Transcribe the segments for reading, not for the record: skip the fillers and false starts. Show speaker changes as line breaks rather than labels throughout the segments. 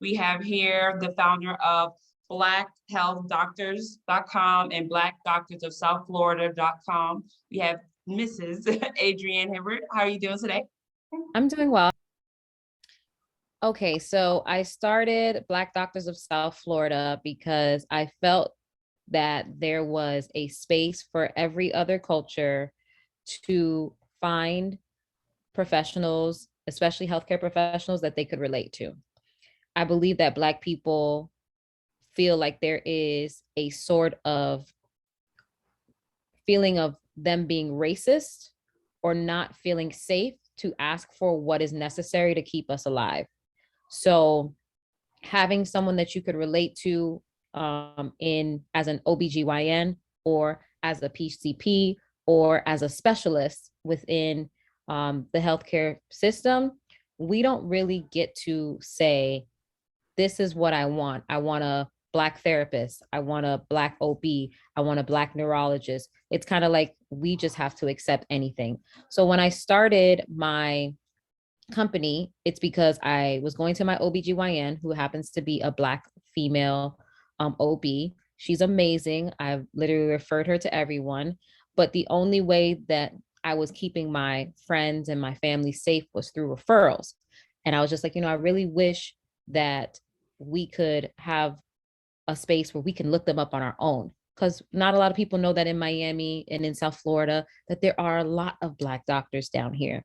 We have here the founder of BlackHealthDoctors.com and BlackDoctorsOfSouthFlorida.com. We have Mrs. Adrienne Hibbert. How are you doing today?
I'm doing well. Okay, so I started Black Doctors of South Florida because I felt that there was a space for every other culture to find professionals, especially healthcare professionals, that they could relate to. I believe that Black people feel like there is a sort of feeling of them being racist or not feeling safe to ask for what is necessary to keep us alive. So having someone that you could relate to in as an OBGYN or as a PCP or as a specialist within the healthcare system, we don't really get to say, this is what I want. I want a Black therapist. I want a Black OB. I want a Black neurologist. It's kind of like we just have to accept anything. So when I started my company, it's because I was going to my OBGYN, who happens to be a Black female OB. She's amazing. I've literally referred her to everyone. But the only way that I was keeping my friends and my family safe was through referrals. And I was just like, I really wish that we could have a space where we can look them up on our own. Because not a lot of people know that in Miami and in South Florida, that there are a lot of Black doctors down here.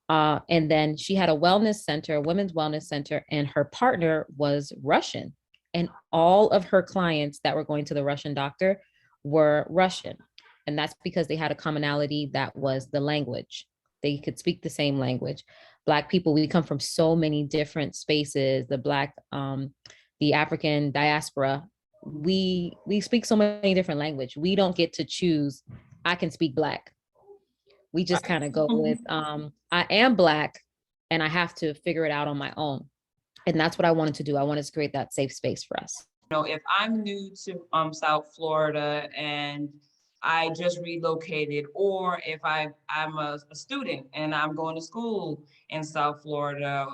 And then she had a wellness center, a women's wellness center, and her partner was Russian. And all of her clients that were going to the Russian doctor were Russian. And that's because they had a commonality that was the language. They could speak the same language. Black people, we come from so many different spaces. The African diaspora, we speak so many different language. We don't get to choose, I can speak Black. We just kind of go with, I am Black and I have to figure it out on my own. And that's what I wanted to do. I wanted to create that safe space for us.
If I'm new to South Florida and I just relocated, or if I'm a student and I'm going to school in South Florida,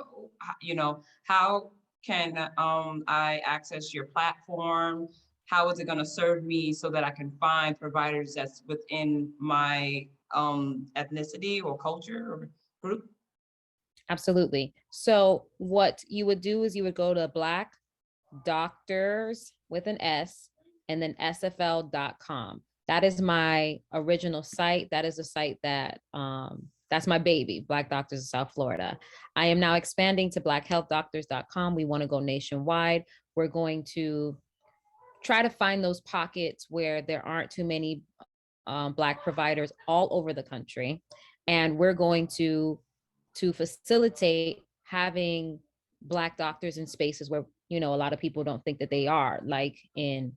how can I access your platform? How is it going to serve me so that I can find providers that's within my ethnicity or culture or group?
Absolutely. So what you would do is you would go to Black Doctors with an S and then SFL.com. That is my original site. That is a site that that's my baby, Black Doctors of South Florida. I am now expanding to BlackHealthDoctors.com. We want to go nationwide. We're going to try to find those pockets where there aren't too many Black providers all over the country. And we're going to facilitate having Black doctors in spaces where, a lot of people don't think that they are, like in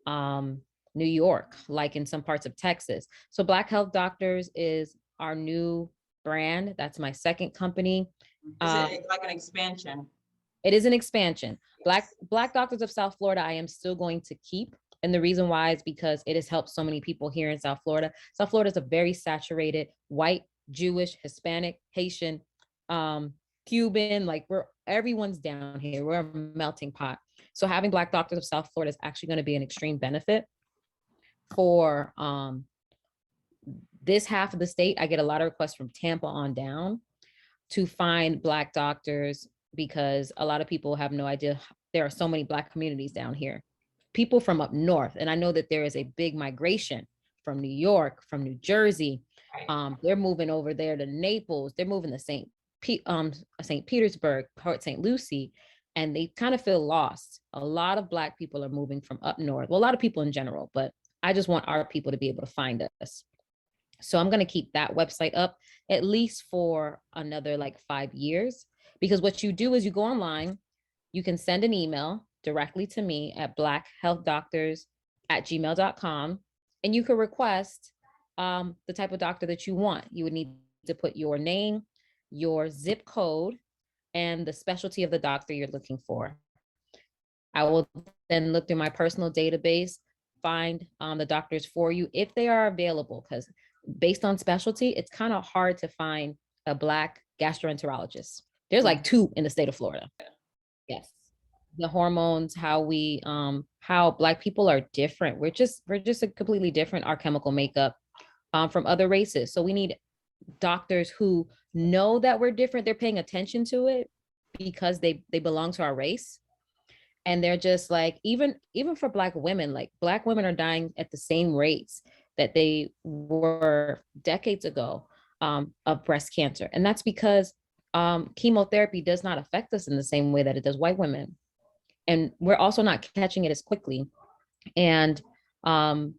New York, like in some parts of Texas. So Black Health Doctors is our new brand. That's my second company.
Is it like an expansion?
It is an expansion. Black Doctors of South Florida, I am still going to keep. And the reason why is because it has helped so many people here in South Florida. South Florida is a very saturated white, Jewish, Hispanic, Haitian, Cuban, like everyone's down here. We're a melting pot. So having Black Doctors of South Florida is actually going to be an extreme benefit for this half of the state. I get a lot of requests from Tampa on down to find Black doctors because a lot of people have no idea there are so many Black communities down here. People from up north, and I know that there is a big migration from New York, from New Jersey. They're moving over there to Naples. They're moving to St. Petersburg, Port St. Lucie, and they kind of feel lost. A lot of Black people are moving from up north. Well, a lot of people in general, but I just want our people to be able to find us. So I'm going to keep that website up at least for another 5 years, because what you do is you go online, you can send an email directly to me at blackhealthdoctors@gmail.com, and you can request the type of doctor that you want. You would need to put your name, your zip code, and the specialty of the doctor you're looking for. I will then look through my personal database, find the doctors for you if they are available, because based on specialty, it's kind of hard to find a Black gastroenterologist. There's 2 in the state of Florida. Yes. the hormones, how Black people are different. We're just a completely different, our chemical makeup from other races. So we need doctors who know that we're different. They're paying attention to it because they belong to our race. And they're just like, even for Black women, like Black women are dying at the same rates that they were decades ago of breast cancer. And that's because chemotherapy does not affect us in the same way that it does white women. And we're also not catching it as quickly. And um,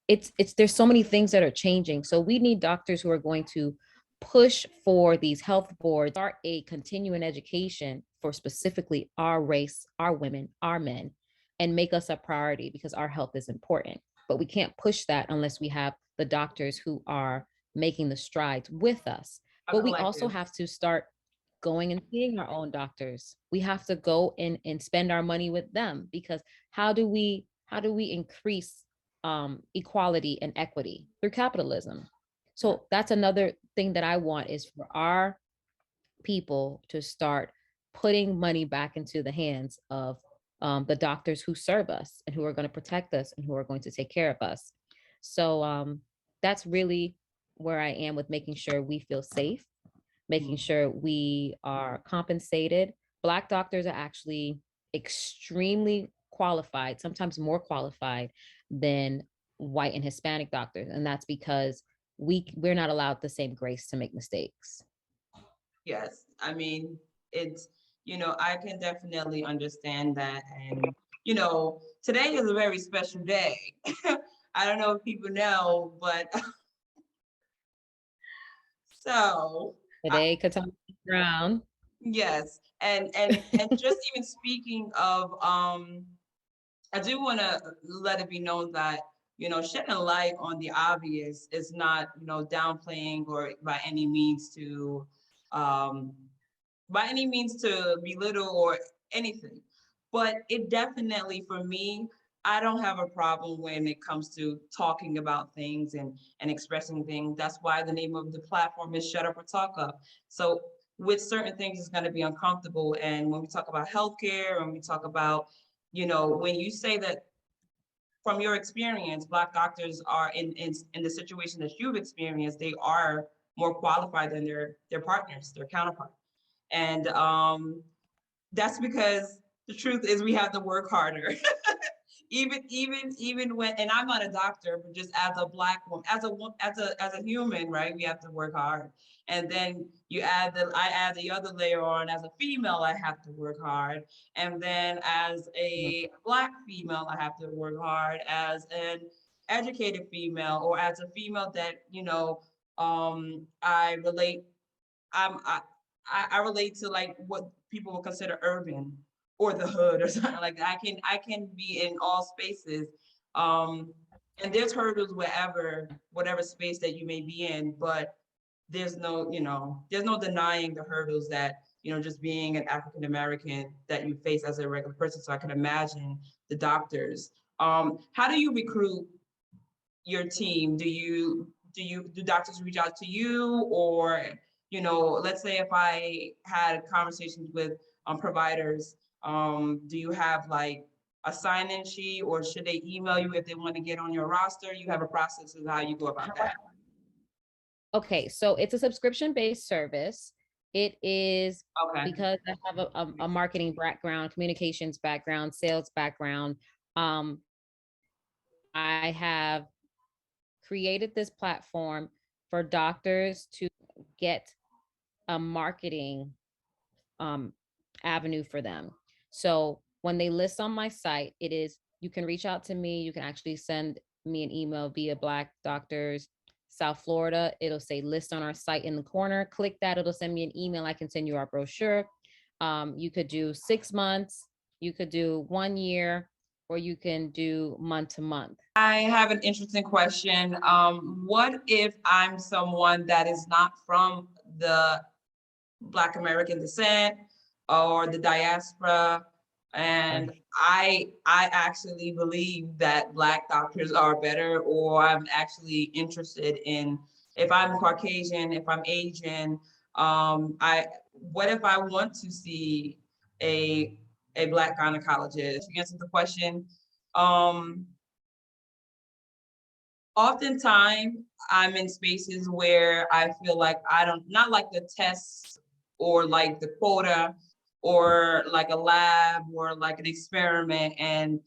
it's there's so many things that are changing. So we need doctors who are going to push for these health boards, start a continuing education for specifically our race, our women, our men, and make us a priority because our health is important. But we can't push that unless we have the doctors who are making the strides with us.
A
But we also
collective.
have to start going and seeing our own doctors. We have to go in and spend our money with them, because how do we increase equality and equity through capitalism? So that's another thing that I want, is for our people to start putting money back into the hands of the doctors who serve us and who are going to protect us and who are going to take care of us. So that's really where I am with making sure we feel safe, making sure we are compensated. Black doctors are actually extremely qualified, sometimes more qualified than white and Hispanic doctors. And that's because we're not allowed the same grace to make mistakes.
Yes, I mean, it's, I can definitely understand that. And, today is a very special day. I don't know if people know, but so
Today, Katana Brown.
yes. And just even speaking of, I do want to let it be known that, shedding light on the obvious is not, downplaying or um, by any means to belittle or anything. But it definitely, for me, I don't have a problem when it comes to talking about things and expressing things. That's why the name of the platform is Shut Up or Talk Up. So with certain things, it's going to be uncomfortable. And when we talk about healthcare, and we talk about, when you say that from your experience, Black doctors are in the situation that you've experienced, they are more qualified than their partners, their counterparts. And that's because the truth is we have to work harder. Even when, and I'm not a doctor, but just as a Black woman, as a human, right? We have to work hard. And then I add the other layer on. As a female, I have to work hard. And then as a Black female, I have to work hard. As an educated female, or as a female that, I relate, I'm I relate to like what people would consider urban or the hood or something like that. I can be in all spaces. Um, and there's hurdles whatever space that you may be in, but there's no denying the hurdles that, just being an African American that you face as a regular person. So I can imagine the doctors. How do you recruit your team? Do doctors reach out to you, or let's say if I had conversations with providers, do you have like a sign-in sheet, or should they email you if they want to get on your roster? You have a process of how you go about that.
Okay, so it's a subscription-based service. It is
Okay.
because I have a marketing background, communications background, sales background. Um, I have created this platform for doctors to get a marketing um, avenue for them. So when they list on my site, you can reach out to me. You can actually send me an email via Black Doctors South Florida. It'll say list on our site in the corner. Click that. It'll send me an email. I can send you our brochure. You could do 6 months. You could do 1 year, or you can do month to month.
I have an interesting question. What if I'm someone that is not from the Black American descent or the diaspora, and I actually believe that Black doctors are better, or I'm actually interested in, if I'm Caucasian, if I'm Asian, I what if I want to see a a Black gynecologist. To answer the question, um, oftentimes I'm in spaces where I feel like I don't, not like the tests or like the quota or like a lab or like an experiment. And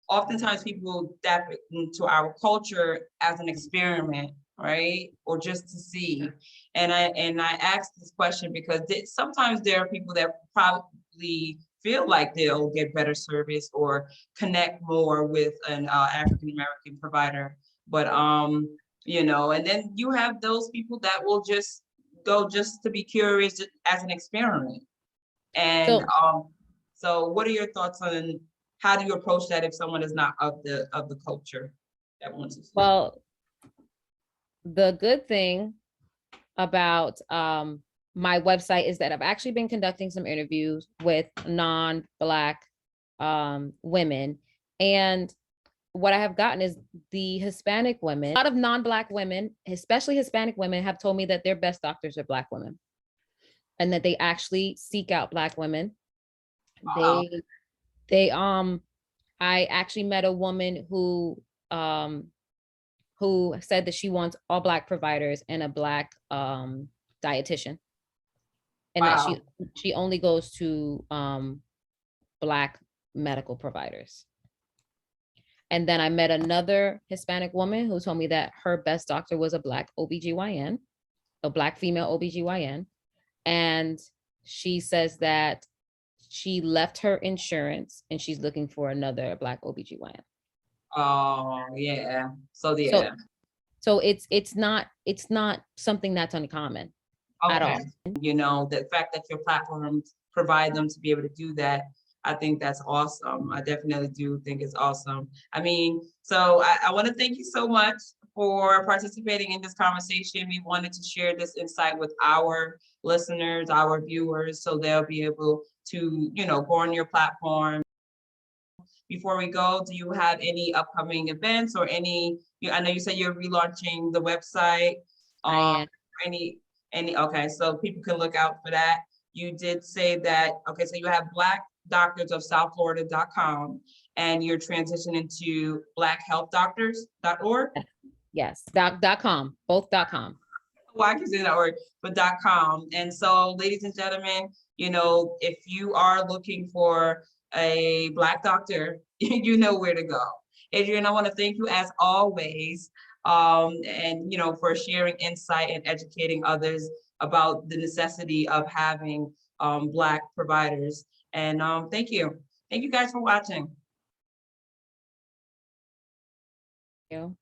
oftentimes people tap into our culture as an experiment, right? Or just to see. And I asked this question because sometimes there are people that probably feel like they'll get better service or connect more with an African American provider. But and then you have those people that will just go just to be curious as an experiment. And
So,
so what are your thoughts on how do you approach that if someone is not of the culture that wants to see?
well, the good thing about my website is that I've actually been conducting some interviews with non-Black women. And what I have gotten is the Hispanic women, a lot of non-Black women, especially Hispanic women, have told me that their best doctors are Black women and that they actually seek out Black women.
Wow.
They I actually met a woman who said that she wants all Black providers and a Black dietitian, and that
Wow.
she only goes to Black medical providers. And then I met another Hispanic woman who told me that her best doctor was a Black OBGYN, a Black female OBGYN. And she says that she left her insurance and she's looking for another Black OBGYN.
Oh, yeah. So
So
yeah.
it's not something that's uncommon at
Okay.
all.
The fact that your platforms provide them to be able to do that, I think that's awesome. I definitely do think it's awesome. I mean, so I want to thank you so much for participating in this conversation. We wanted to share this insight with our listeners, our viewers, so they'll be able to, go on your platform. Before we go, do you have any upcoming events or I know you said you're relaunching the website.
I
Um,
am.
okay, so people can look out for that. You did say that, okay, so you have Black Doctors of SouthFlorida.com and you're transitioning to blackhealthdoctors.org.
Yes, .com, both .com.
Well, I can say that word, but .com. And so, ladies and gentlemen, if you are looking for a Black doctor, you know where to go. Adrienne, I want to thank you as always, and for sharing insight and educating others about the necessity of having Black providers. And thank you. Thank you guys for watching.
You.